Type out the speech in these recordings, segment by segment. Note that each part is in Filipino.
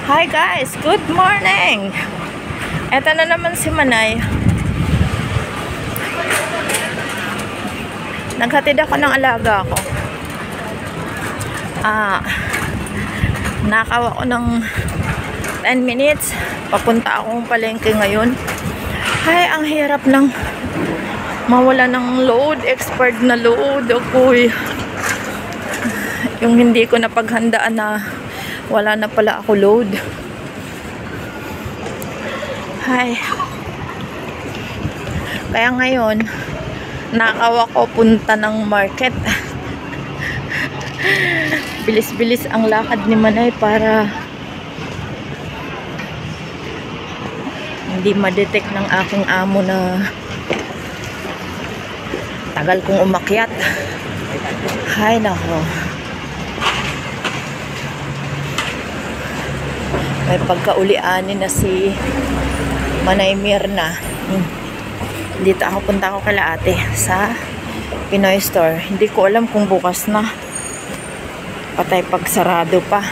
Hi guys, good morning. Eto na naman si Manay. Naghatid ako ng alaga ko. Nakaw ako ng 10 minutes. Papunta akong palengke ngayon. Ay, ang hirap ng mawala ng load, expired na load. Ako'y yung hindi ko napaghandaan na wala na pala ako load. Hi. Kaya ngayon, nakaw ako punta ng market. Bilis-bilis ang lakad ni Manay para hindi ma-detect ng aking amo na tagal kong umakyat. Hay nako. May pagkaulianin na si Manay Mirna. Dito punta ako kala ate sa Pinoy Store. Hindi ko alam kung bukas na. Patay pag sarado pa.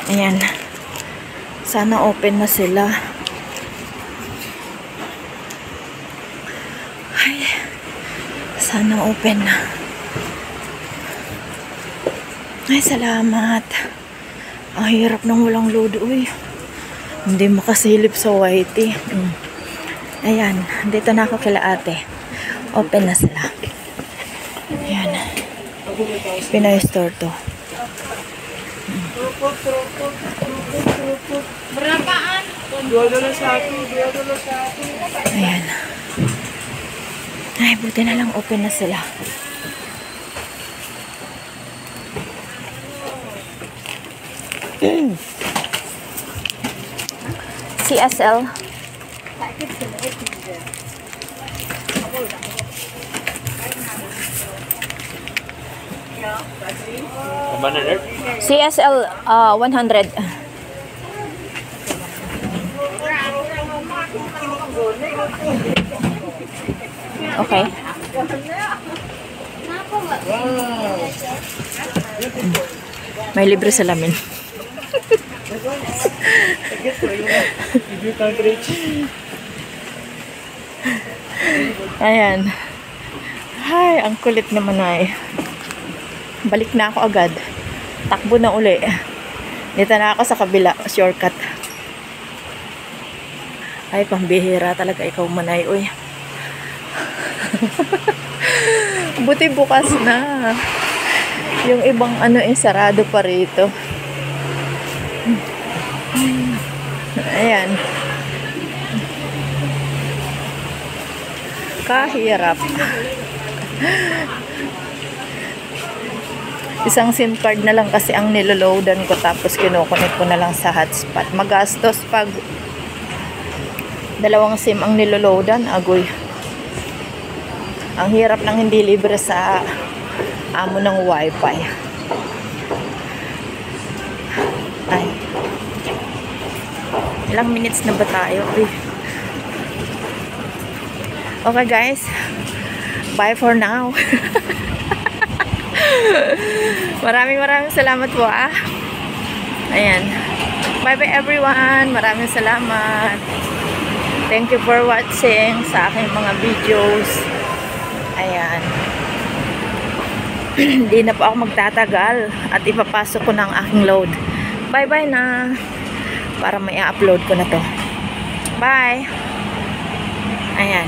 Ayan. Sana open na sila. Ay, sana open na. Ay, salamat. Ang hirap ng walang load. Uy, hindi makasilip sa whitey. Ayan, dito na ako kila ate. Open na sila. Ayan. Pinoy Store to. Berapaan? Ayan. Ay, buti na lang open na sila. CSL. CSL 100. Okay. May libre salamin. Ayan. Ay, ang kulit naman ay. Balik na ako agad. Takbo na uli. Dito na ako sa kabila. Shortcut. Ay, pambihira talaga ikaw Manay. Uy. Buti bukas na. Yung ibang sarado pa rito. Ayan. Kahirap. Isang SIM card na lang kasi ang niloloadan ko tapos kinukunik ko na lang sa hotspot. Magastos pag dalawang SIM ang niloloadan. Agoy. Ang hirap ng hindi libre sa amo ng wifi. Ay. Ilang minutes na ba tayo? Okay guys. Bye for now. Maraming salamat po Ayan. Bye bye everyone. Maraming salamat. Thank you for watching sa aking mga videos. Ayan. Hindi na po ako magtatagal at ipapasok ko ng aking load. Bye bye na. Para may upload ko na to. Bye. Ayan.